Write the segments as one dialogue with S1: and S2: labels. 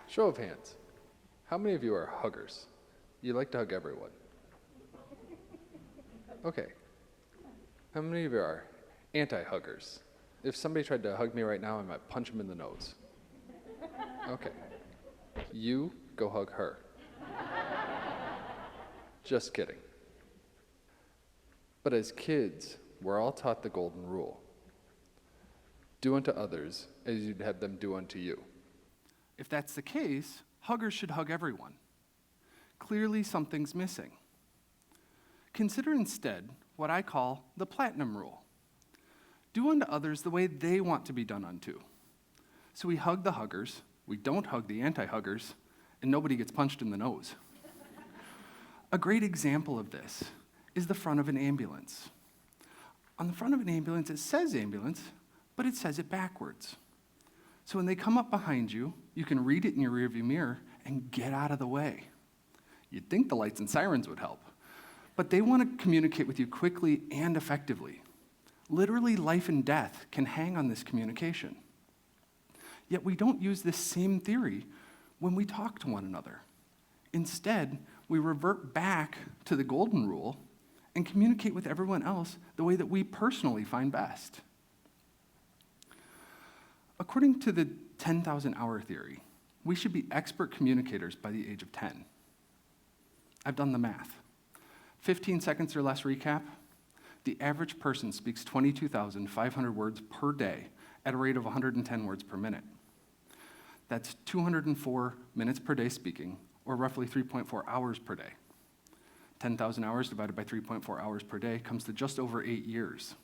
S1: Show of hands. How many of you are huggers? You like to hug everyone. Okay. How many of you are anti-huggers? If somebody tried to hug me right now, I might punch them in the nose. Okay. You go hug her. Just kidding. But as kids, we're all taught the golden rule. Do unto others as you'd have them do unto you.
S2: If that's the case, huggers should hug everyone. Clearly, something's missing. Consider instead what I call the platinum rule. Do unto others the way they want to be done unto. So we hug the huggers, we don't hug the anti-huggers, and nobody gets punched in the nose. A great example of this is the front of an ambulance. On the front of an ambulance, it says ambulance, but it says it backwards. So when they come up behind you, you can read it in your rearview mirror and get out of the way. You'd think the lights and sirens would help, but they want to communicate with you quickly and effectively. Literally, life and death can hang on this communication. Yet we don't use this same theory when we talk to one another. Instead, we revert back to the golden rule and communicate with everyone else the way that we personally find best. According to the 10,000-hour theory, we should be expert communicators by the age of 10. I've done the math. 15 seconds or less recap. The average person speaks 22,500 words per day at a rate of 110 words per minute. That's 204 minutes per day speaking, or roughly 3.4 hours per day. 10,000 hours divided by 3.4 hours per day comes to just over 8 years.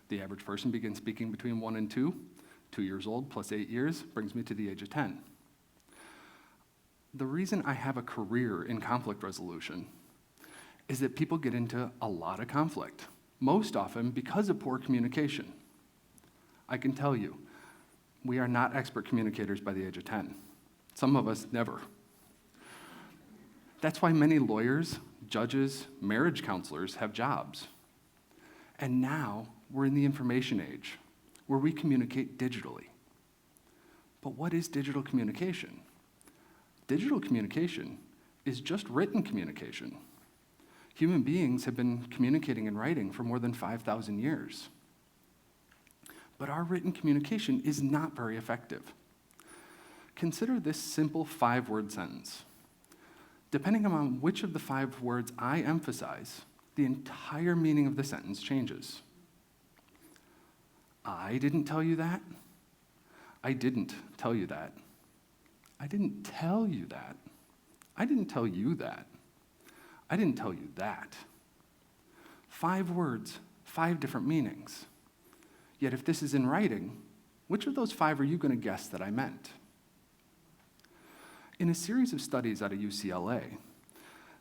S2: The average person begins speaking between 1 and 2. 2 years old plus 8 years brings me to the age of 10. The reason I have a career in conflict resolution is that people get into a lot of conflict, most often because of poor communication. I can tell you, we are not expert communicators by the age of 10. Some of us never. That's why many lawyers, judges, marriage counselors have jobs. And now we're in the information age, where we communicate digitally. But what is digital communication? Digital communication is just written communication. Human beings have been communicating in writing for more than 5,000 years. But our written communication is not very effective. Consider this simple 5-word sentence. Depending on which of the 5 words I emphasize, the entire meaning of the sentence changes. I didn't tell you that. I didn't tell you that. I didn't tell you that. I didn't tell you that. I didn't tell you that. 5 words, 5 different meanings. Yet if this is in writing, which of those 5 are you going to guess that I meant? In a series of studies out of UCLA,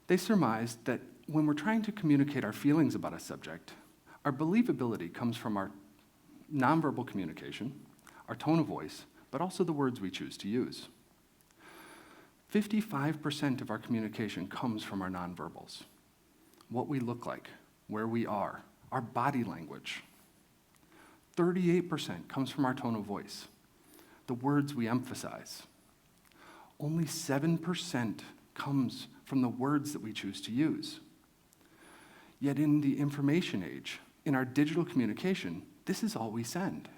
S2: they surmised that when we're trying to communicate our feelings about a subject, our believability comes from our nonverbal communication, our tone of voice, but also the words we choose to use. 55% of our communication comes from our nonverbals. What we look like, where we are, our body language. 38% comes from our tone of voice, the words we emphasize. Only 7% comes from the words that we choose to use. Yet in the information age, in our digital communication, this is all we send.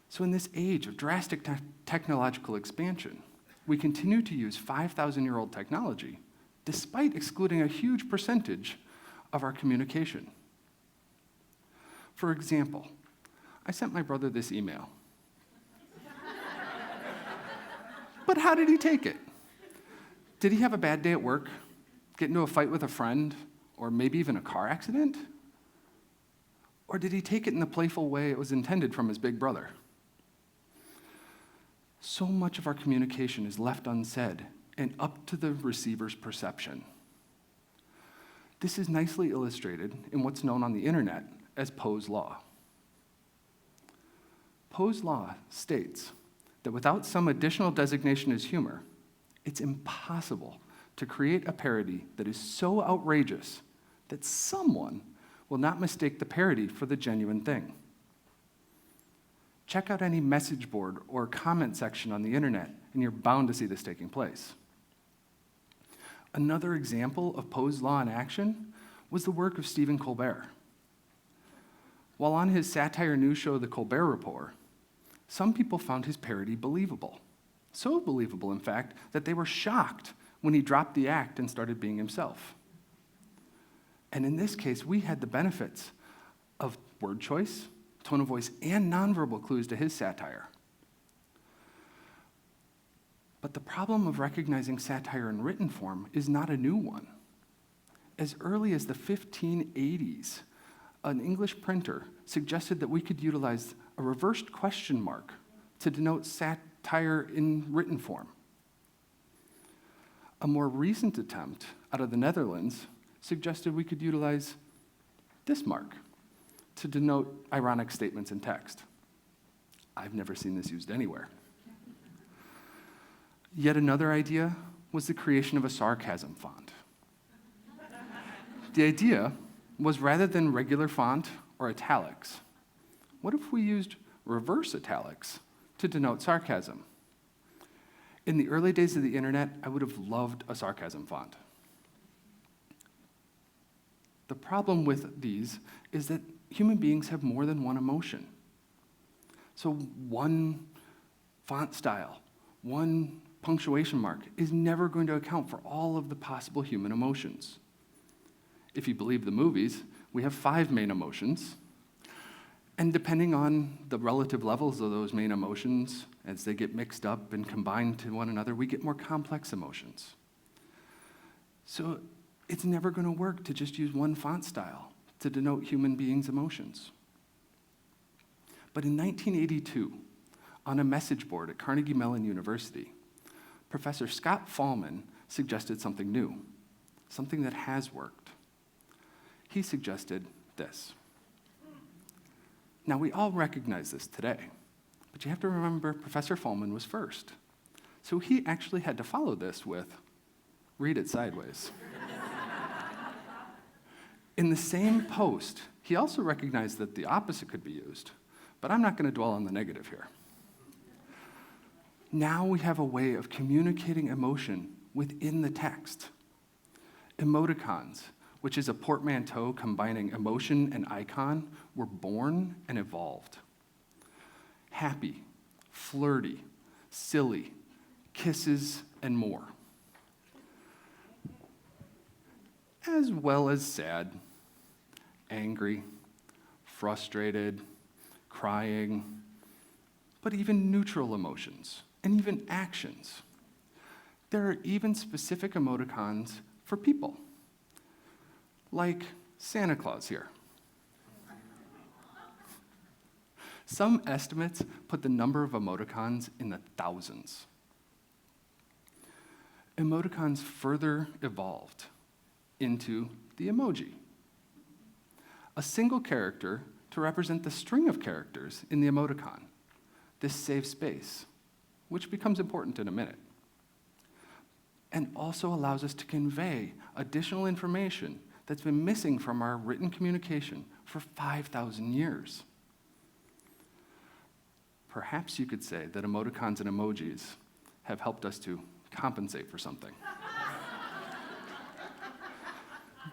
S2: So in this age of drastic technological expansion, we continue to use 5,000-year-old technology despite excluding a huge percentage of our communication. For example, I sent my brother this email. But how did he take it? Did he have a bad day at work? Get into a fight with a friend? Or maybe even a car accident? Or did he take it in the playful way it was intended from his big brother? So much of our communication is left unsaid and up to the receiver's perception. This is nicely illustrated in what's known on the internet as Poe's Law. Poe's Law states that without some additional designation as humor, it's impossible to create a parody that is so outrageous that someone will not mistake the parody for the genuine thing. Check out any message board or comment section on the internet, and you're bound to see this taking place. Another example of posed law in action was the work of Stephen Colbert. While on his satire news show, The Colbert Report, some people found his parody believable. So believable, in fact, that they were shocked when he dropped the act and started being himself. And in this case, we had the benefits of word choice, tone of voice, and nonverbal clues to his satire. But the problem of recognizing satire in written form is not a new one. As early as the 1580s, an English printer suggested that we could utilize a reversed question mark to denote satire in written form. A more recent attempt out of the Netherlands suggested we could utilize this mark to denote ironic statements in text. I've never seen this used anywhere. Yet another idea was the creation of a sarcasm font. The idea was, rather than regular font or italics, what if we used reverse italics to denote sarcasm? In the early days of the internet, I would have loved a sarcasm font. The problem with these is that human beings have more than one emotion. So one font style, one punctuation mark is never going to account for all of the possible human emotions. If you believe the movies, we have 5 main emotions, and depending on the relative levels of those main emotions, as they get mixed up and combined to one another, we get more complex emotions. So it's never going to work to just use one font style to denote human beings' emotions. But in 1982, on a message board at Carnegie Mellon University, Professor Scott Fahlman suggested something new, something that has worked. He suggested this. Now, we all recognize this today, but you have to remember Professor Fahlman was first. So he actually had to follow this with, read it sideways. In the same post, he also recognized that the opposite could be used, but I'm not going to dwell on the negative here. Now we have a way of communicating emotion within the text. Emoticons, which is a portmanteau combining emotion and icon, were born and evolved. Happy, flirty, silly, kisses, and more. As well as sad, angry, frustrated, crying, but even neutral emotions, and even actions. There are even specific emoticons for people, like Santa Claus here. Some estimates put the number of emoticons in the thousands. Emoticons further evolved into the emoji, a single character to represent the string of characters in the emoticon. This saves space, which becomes important in a minute, and also allows us to convey additional information that's been missing from our written communication for 5,000 years. Perhaps you could say that emoticons and emojis have helped us to compensate for something.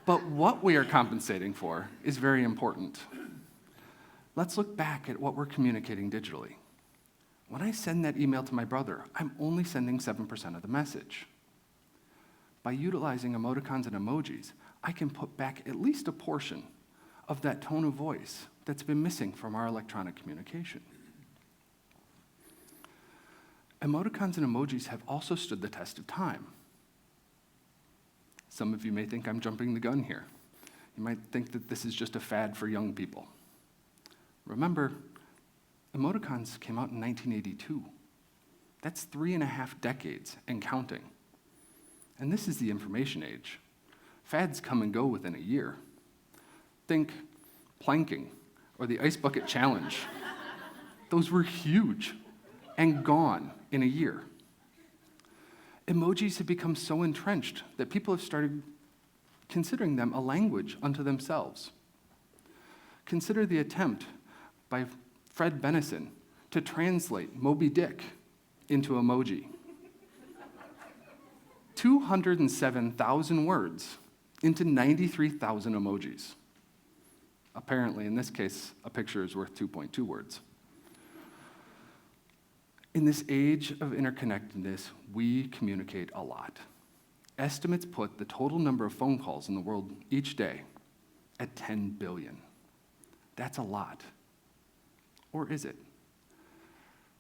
S2: But what we are compensating for is very important. Let's look back at what we're communicating digitally. When I send that email to my brother, I'm only sending 7% of the message. By utilizing emoticons and emojis, I can put back at least a portion of that tone of voice that's been missing from our electronic communication. Emoticons and emojis have also stood the test of time. Some of you may think I'm jumping the gun here. You might think that this is just a fad for young people. Remember, emoticons came out in 1982. That's 3.5 decades and counting. And this is the information age. Fads come and go within a year. Think planking or the ice bucket challenge. Those were huge and gone in a year. Emojis have become so entrenched that people have started considering them a language unto themselves. Consider the attempt by Fred Benison to translate Moby Dick into emoji. 207,000 words into 93,000 emojis. Apparently, in this case, a picture is worth 2.2 words. In this age of interconnectedness, we communicate a lot. Estimates put the total number of phone calls in the world each day at 10 billion. That's a lot. Or is it?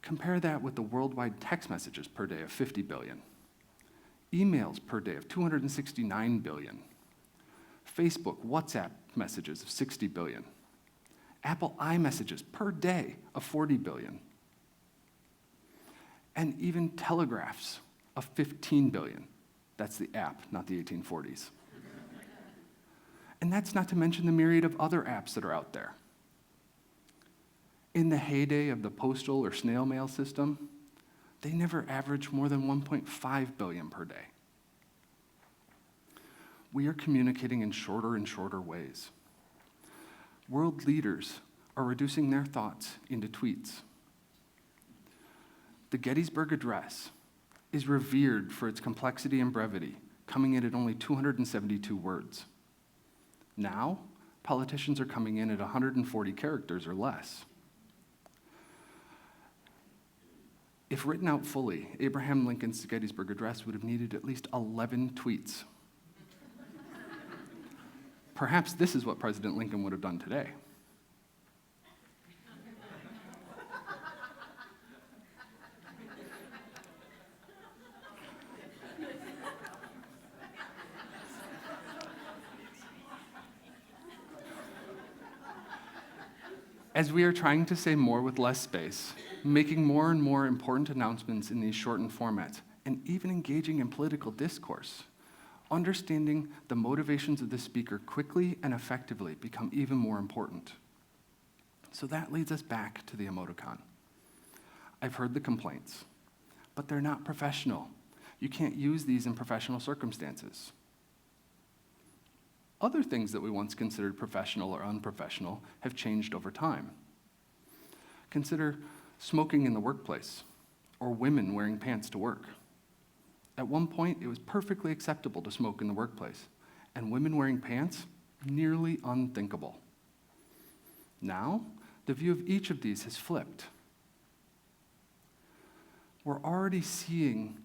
S2: Compare that with the worldwide text messages per day of 50 billion, emails per day of 269 billion, Facebook, WhatsApp messages of 60 billion, Apple iMessages per day of 40 billion, and even telegraphs of 15 billion. That's the app, not the 1840s. And that's not to mention the myriad of other apps that are out there. In the heyday of the postal or snail mail system, they never averaged more than 1.5 billion per day. We are communicating in shorter and shorter ways. World leaders are reducing their thoughts into tweets. The Gettysburg Address is revered for its complexity and brevity, coming in at only 272 words. Now, politicians are coming in at 140 characters or less. If written out fully, Abraham Lincoln's Gettysburg Address would have needed at least 11 tweets. Perhaps this is what President Lincoln would have done today. As we are trying to say more with less space, making more and more important announcements in these shortened formats, and even engaging in political discourse, understanding the motivations of the speaker quickly and effectively become even more important. So that leads us back to the emoticon. I've heard the complaints, but they're not professional. You can't use these in professional circumstances. Other things that we once considered professional or unprofessional have changed over time. Consider smoking in the workplace, or women wearing pants to work. At one point, it was perfectly acceptable to smoke in the workplace, and women wearing pants, nearly unthinkable. Now, the view of each of these has flipped. We're already seeing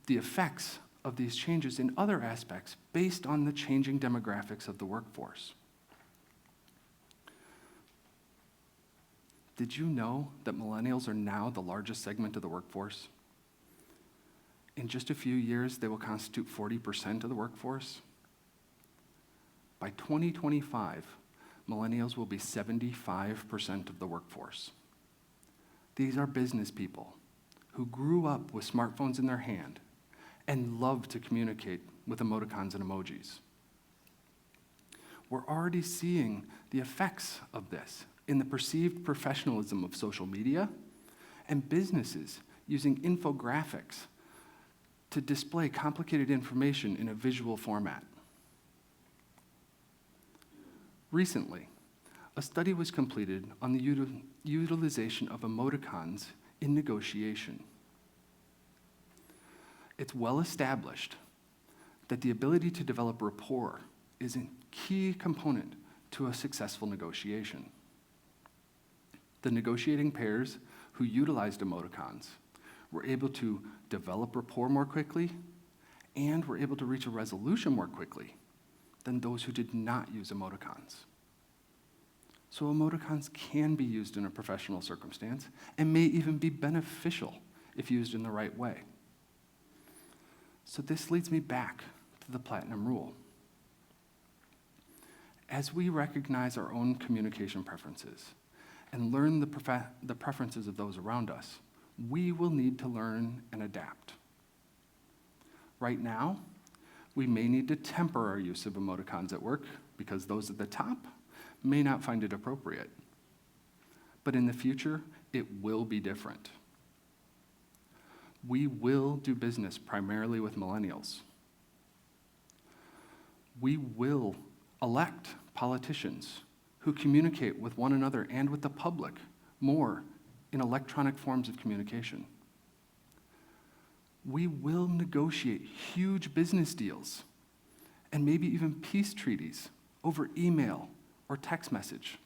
S2: the effects of these changes in other aspects based on the changing demographics of the workforce. Did you know that millennials are now the largest segment of the workforce? In just a few years, they will constitute 40% of the workforce. By 2025, millennials will be 75% of the workforce. These are business people who grew up with smartphones in their hand and love to communicate with emoticons and emojis. We're already seeing the effects of this in the perceived professionalism of social media and businesses using infographics to display complicated information in a visual format. Recently, a study was completed on the utilization of emoticons in negotiation. It's well established that the ability to develop rapport is a key component to a successful negotiation. The negotiating pairs who utilized emoticons were able to develop rapport more quickly and were able to reach a resolution more quickly than those who did not use emoticons. So emoticons can be used in a professional circumstance and may even be beneficial if used in the right way. So this leads me back to the platinum rule. As we recognize our own communication preferences and learn the preferences of those around us, we will need to learn and adapt. Right now, we may need to temper our use of emoticons at work because those at the top may not find it appropriate. But in the future, it will be different. We will do business primarily with millennials. We will elect politicians who communicate with one another and with the public more in electronic forms of communication. We will negotiate huge business deals and maybe even peace treaties over email or text message,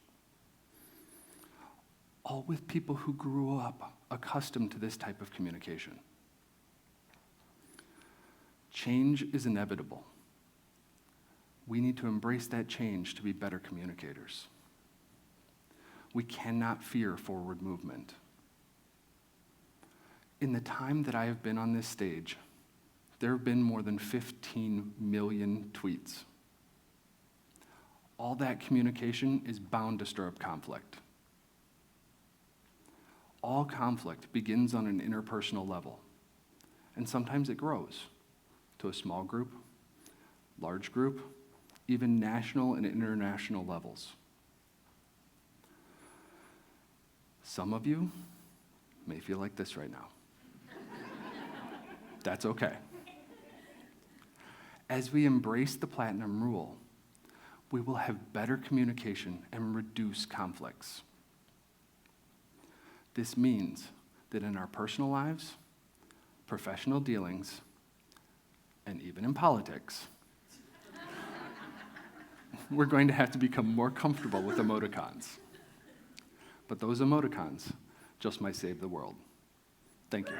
S2: all with people who grew up accustomed to this type of communication. Change is inevitable. We need to embrace that change to be better communicators. We cannot fear forward movement. In the time that I have been on this stage, there have been more than 15 million tweets. All that communication is bound to stir up conflict. All conflict begins on an interpersonal level, and sometimes it grows to a small group, large group, even national and international levels. Some of you may feel like this right now. That's okay. As we embrace the platinum rule, we will have better communication and reduce conflicts. This means that in our personal lives, professional dealings, and even in politics, we're going to have to become more comfortable with emoticons. But those emoticons just might save the world. Thank you.